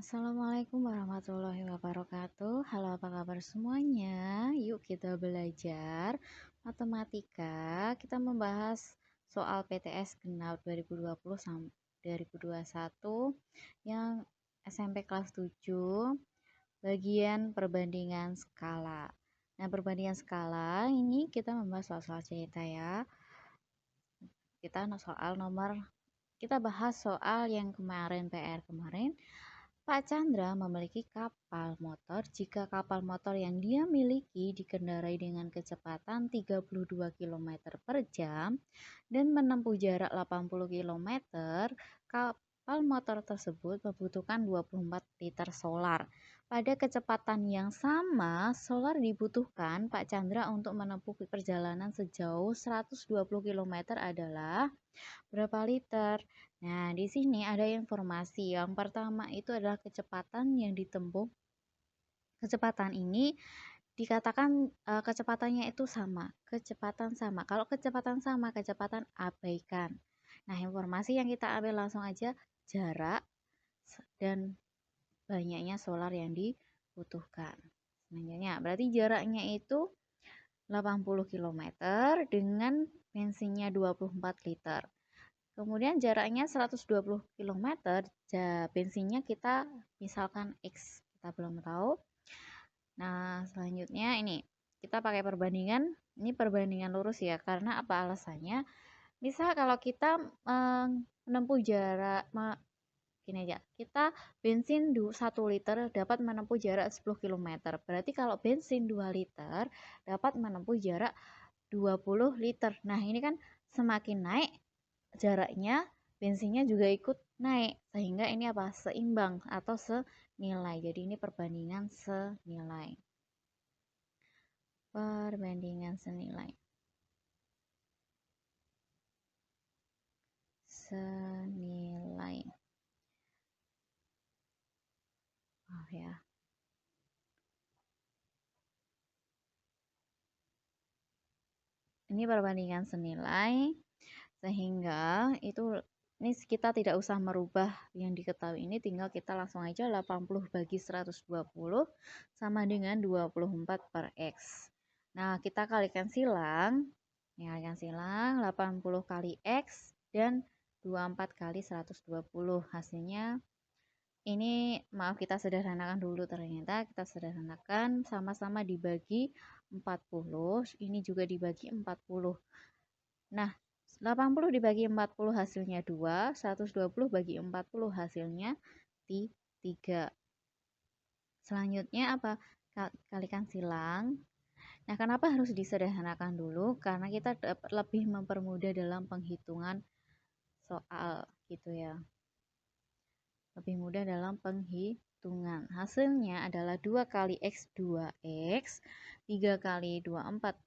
Assalamualaikum warahmatullahi wabarakatuh. Halo, apa kabar semuanya? Yuk kita belajar matematika. Kita membahas soal PTS Genap 2020 sampai 2021 yang SMP kelas 7 bagian perbandingan skala. Nah, perbandingan skala ini kita membahas soal-soal cerita ya. Kita bahas soal yang kemarin, PR kemarin. Pak Chandra memiliki kapal motor jika kapal motor yang dia miliki dikendarai dengan kecepatan 32 km per jam dan menempuh jarak 80 km, kapal motor tersebut membutuhkan 24 liter solar. Pada kecepatan yang sama, solar dibutuhkan Pak Chandra untuk menempuh perjalanan sejauh 120 km adalah berapa liter? Nah, di sini ada informasi. Yang pertama itu adalah kecepatan yang ditempuh. Kecepatan ini dikatakan kecepatannya itu sama. Kecepatan sama. Kalau kecepatan sama, kecepatan abaikan. Nah, informasi yang kita ambil langsung aja jarak dan banyaknya solar yang dibutuhkan. Selanjutnya, berarti jaraknya itu 80 km dengan bensinnya 24 liter. Kemudian jaraknya 120 km, bensinnya kita misalkan X, kita belum tahu. Nah, selanjutnya ini kita pakai perbandingan, ini perbandingan lurus ya, karena apa alasannya? Misal kalau kita menempuh jarak, gini aja, kita bensin 1 liter dapat menempuh jarak 10 km. Berarti kalau bensin 2 liter dapat menempuh jarak 20 liter. Nah, ini kan semakin naik jaraknya, bensinnya juga ikut naik, sehingga ini apa? Seimbang atau senilai. Jadi ini perbandingan senilai. Perbandingan senilai. Senilai. Oh ya. Ini perbandingan senilai, sehingga ini kita tidak usah merubah yang diketahui ini, tinggal kita langsung aja 80 bagi 120 sama dengan 24 per X. Nah, kita kalikan silang. 80 kali X dan 24 kali 120. Hasilnya ini, maaf kita sederhanakan dulu, ternyata kita sederhanakan sama-sama dibagi 40, ini juga dibagi 40. Nah, 80 dibagi 40 hasilnya 2, 120 bagi 40 hasilnya 3. Selanjutnya apa? Kalikan silang. Nah, kenapa harus disederhanakan dulu? Karena kita dapat lebih mempermudah dalam penghitungan soal gitu ya. Lebih mudah dalam penghitungan. Hasilnya adalah 2 kali X 2X, 3 kali 24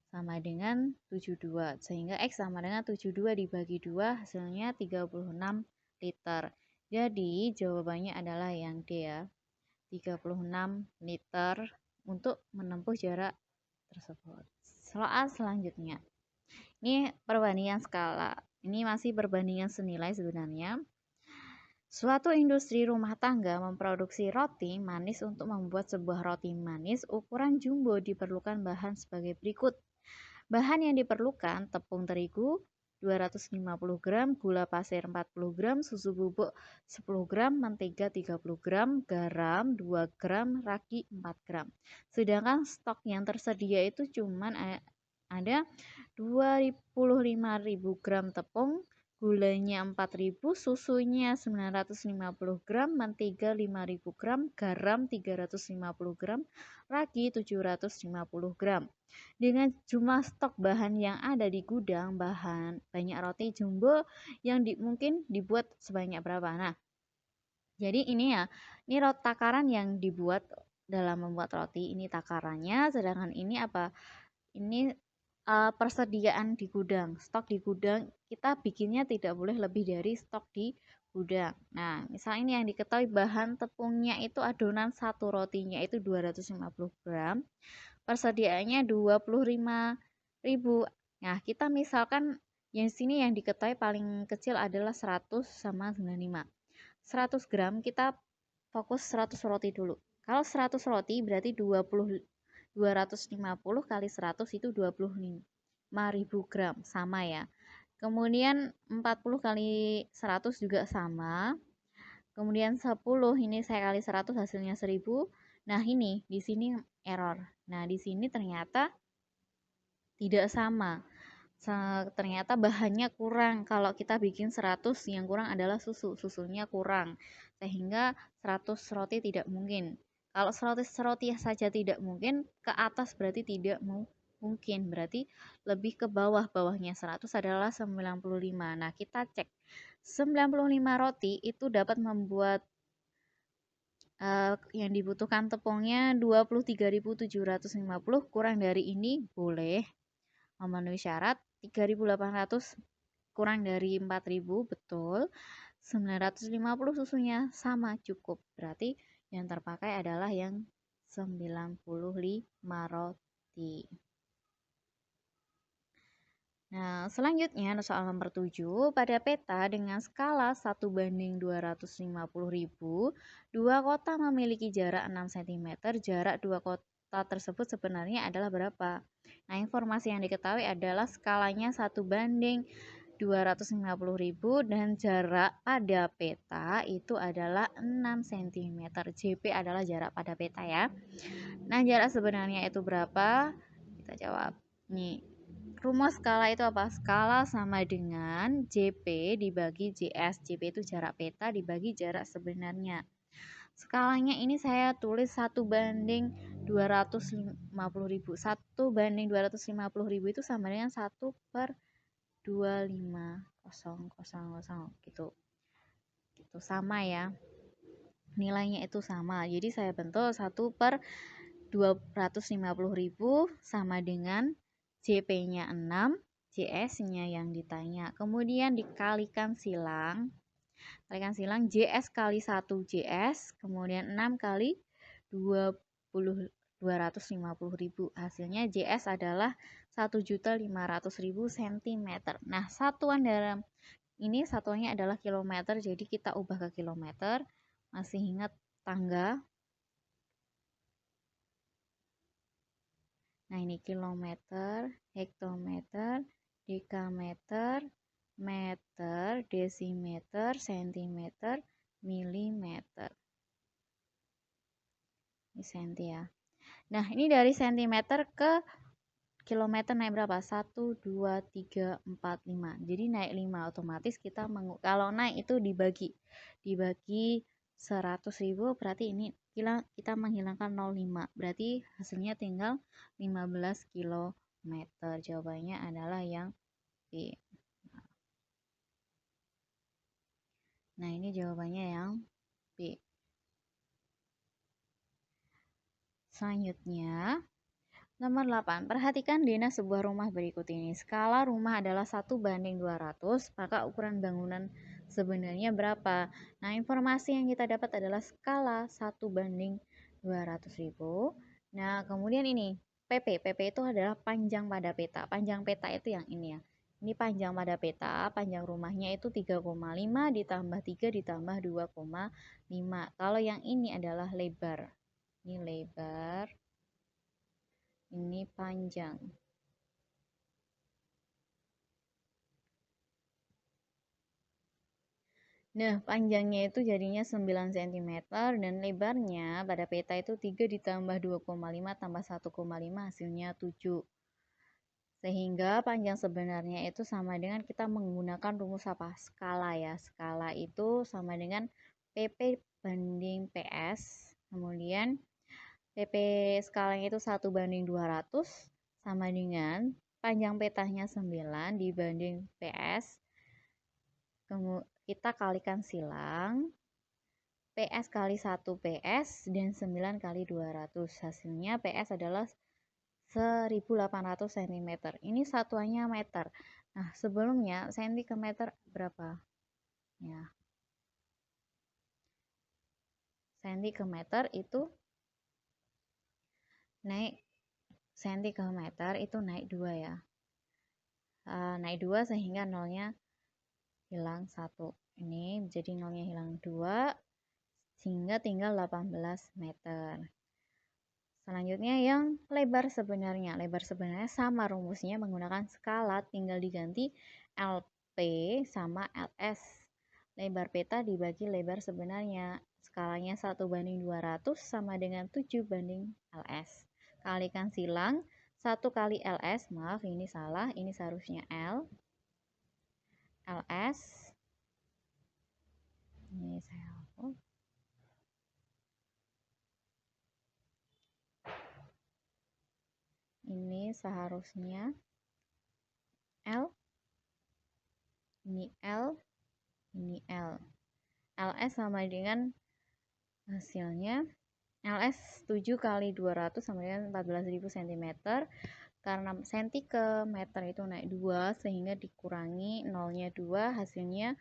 sama dengan 72. Sehingga X sama dengan 72 dibagi 2, hasilnya 36 liter. Jadi jawabannya adalah yang D ya. 36 liter untuk menempuh jarak tersebut. Soal selanjutnya. Ini perbandingan skala. Ini masih perbandingan senilai sebenarnya. Suatu industri rumah tangga memproduksi roti manis. Untuk membuat sebuah roti manis ukuran jumbo diperlukan bahan sebagai berikut. Bahan yang diperlukan: tepung terigu 250 gram, gula pasir 40 gram, susu bubuk 10 gram, mentega 30 gram, garam 2 gram, ragi 4 gram. Sedangkan stok yang tersedia itu cuman ada 25.000 gram tepung, gulanya 4.000, susunya 950 gram, mentega 5.000 gram, garam 350 gram, ragi 750 gram. Dengan jumlah stok bahan yang ada di gudang, banyak roti jumbo yang mungkin dibuat sebanyak berapa? Nah, jadi ini ya, ini takaran yang dibuat dalam membuat roti, ini takarannya, sedangkan ini apa? Ini persediaan di gudang, stok di gudang, kita bikinnya tidak boleh lebih dari stok di gudang. Nah, misalnya ini yang diketahui bahan tepungnya itu adonan satu rotinya itu 250 gram, persediaannya 25.000. Nah, kita misalkan yang sini yang diketahui paling kecil adalah 100 sama 95. 100 gram kita fokus 100 roti dulu. Kalau 100 roti berarti 250 kali 100 itu 25.000 gram, sama ya. Kemudian 40 kali 100 juga sama. Kemudian 10 ini saya kali 100 hasilnya 1000. Nah, ini di sini error. Nah, di sini ternyata tidak sama. Ternyata bahannya kurang. Kalau kita bikin 100, yang kurang adalah susu. Susunya kurang. Sehingga 100 roti tidak mungkin. Kalau 100 roti saja tidak mungkin, ke atas berarti tidak mungkin. Berarti lebih ke bawah. Bawahnya 100 adalah 95. Nah, kita cek. 95 roti itu dapat membuat yang dibutuhkan tepungnya 23.750, kurang dari ini boleh memenuhi syarat. 3.800 kurang dari 4.000 betul. 950 susunya sama cukup. Berarti yang terpakai adalah yang 95 roti. Nah, selanjutnya soal nomor 7, pada peta dengan skala 1:250.000, dua kota memiliki jarak 6 cm, jarak dua kota tersebut sebenarnya adalah berapa? Nah, informasi yang diketahui adalah skalanya 1:250.000 dan jarak pada peta itu adalah 6 cm. JP adalah jarak pada peta ya. Nah, jarak sebenarnya itu berapa? Kita jawab. Nih, rumus skala itu apa? Skala sama dengan JP dibagi JS. JP itu jarak peta dibagi jarak sebenarnya. Skalanya ini saya tulis 1:250.000. 1:250.000 itu sama dengan 1/2500 gitu. Itu sama ya. Nilainya itu sama. Jadi saya bentuk 1/250.000 sama dengan JP-nya 6, JS-nya yang ditanya. Kemudian dikalikan silang. Kalikan silang JS kali 1 JS, kemudian 6 kali 250.000. Hasilnya JS adalah 1.500.000 cm. Nah, satuan dalam ini satuannya adalah kilometer, jadi kita ubah ke kilometer. Masih ingat tangga? Nah, ini kilometer, hektometer, dekameter, meter, desimeter, sentimeter, milimeter. Ini senti ya. Nah, ini dari sentimeter ke kilometer naik berapa? 1, 2, 3, 4, 5. Jadi naik 5 otomatis kita kalau naik itu dibagi 100.000, berarti ini kita menghilangkan 0,5. Berarti hasilnya tinggal 15 km. Jawabannya adalah yang B. Nah, ini jawabannya yang B. Selanjutnya, nomor 8. Perhatikan Dena sebuah rumah berikut ini. Skala rumah adalah 1:200, maka ukuran bangunan sebenarnya berapa? Nah, informasi yang kita dapat adalah skala 1:200.000. Nah, kemudian ini PP. PP itu adalah panjang pada peta. Panjang peta itu yang ini ya. Ini panjang pada peta, panjang rumahnya itu 3,5 ditambah 3 ditambah 2,5. Kalau yang ini adalah lebar. Ini lebar. Ini panjang. Nah, panjangnya itu jadinya 9 cm dan lebarnya pada peta itu 3 ditambah 2,5 tambah 1,5 hasilnya 7. Sehingga panjang sebenarnya itu sama dengan kita menggunakan rumus apa? Skala ya. Skala itu sama dengan PP banding PS. Kemudian PP skalanya itu 1:200 sama dengan panjang petanya 9 dibanding PS. Kemudian kita kalikan silang. PS kali 1 PS dan 9 kali 200. Hasilnya PS adalah 1.800 cm. Ini satuannya meter. Nah, sebelumnya senti ke meter berapa? Ya. Senti ke meter itu naik, senti ke meter itu naik 2 ya. Naik 2 sehingga nolnya hilang 1. Ini jadi nolnya hilang 2, sehingga tinggal 18 meter. Selanjutnya yang lebar sebenarnya. Lebar sebenarnya sama rumusnya menggunakan skala, tinggal diganti LP sama LS. Lebar peta dibagi lebar sebenarnya. Skalanya 1:200 sama dengan 7 banding LS. Kalikan silang, 1 kali LS, maaf ini salah, ini seharusnya L. LS, ini saya hapus. Ini seharusnya L, ini L, ini L. LS sama dengan hasilnya LS 7 kali 200 sama dengan 14.000 cm. Karena senti ke meter itu naik 2 sehingga dikurangi nolnya 2, hasilnya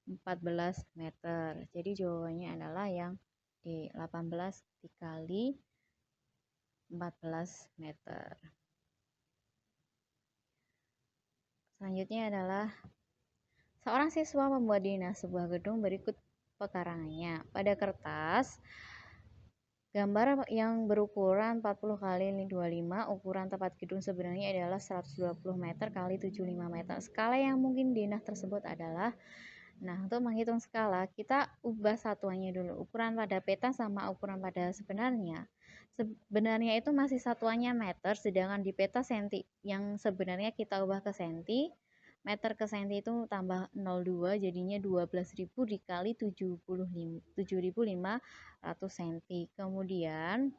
14 meter. Jadi jawabannya adalah yang D, 18 dikali 14 meter. Selanjutnya adalah seorang siswa membuat dinas sebuah gedung berikut pekarangannya. Pada kertas, gambar yang berukuran 40 kali 25, ukuran tempat gedung sebenarnya adalah 120 meter kali 75 meter. Skala yang mungkin dinas tersebut adalah, nah untuk menghitung skala, kita ubah satuannya dulu. Ukuran pada peta sama ukuran pada sebenarnya. Sebenarnya itu masih satuannya meter, sedangkan di peta senti. Yang sebenarnya kita ubah ke senti. Meter ke senti itu tambah 0,2, jadinya 12.000 dikali 7.500 cm. Kemudian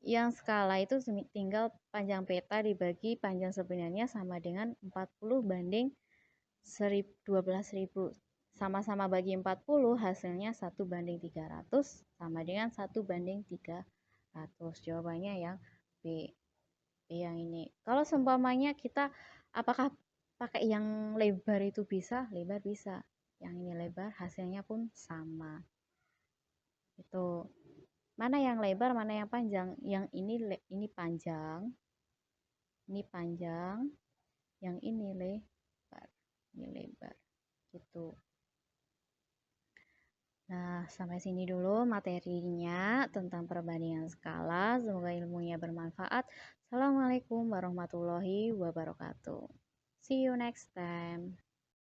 yang skala itu tinggal panjang peta dibagi panjang sebenarnya sama dengan 40 banding 12.000. Sama-sama bagi 40, hasilnya 1:300 sama dengan 1:300. Jawabannya yang B. B yang ini. Kalau seumpamanya kita apakah pakai yang lebar itu bisa? Lebar bisa. Yang ini lebar, hasilnya pun sama. Itu. Mana yang lebar, mana yang panjang? Yang ini panjang. Ini panjang. Yang ini lebar. Ini lebar. Gitu. Nah, sampai sini dulu materinya tentang perbandingan skala. Semoga ilmunya bermanfaat. Assalamualaikum warahmatullahi wabarakatuh. See you next time.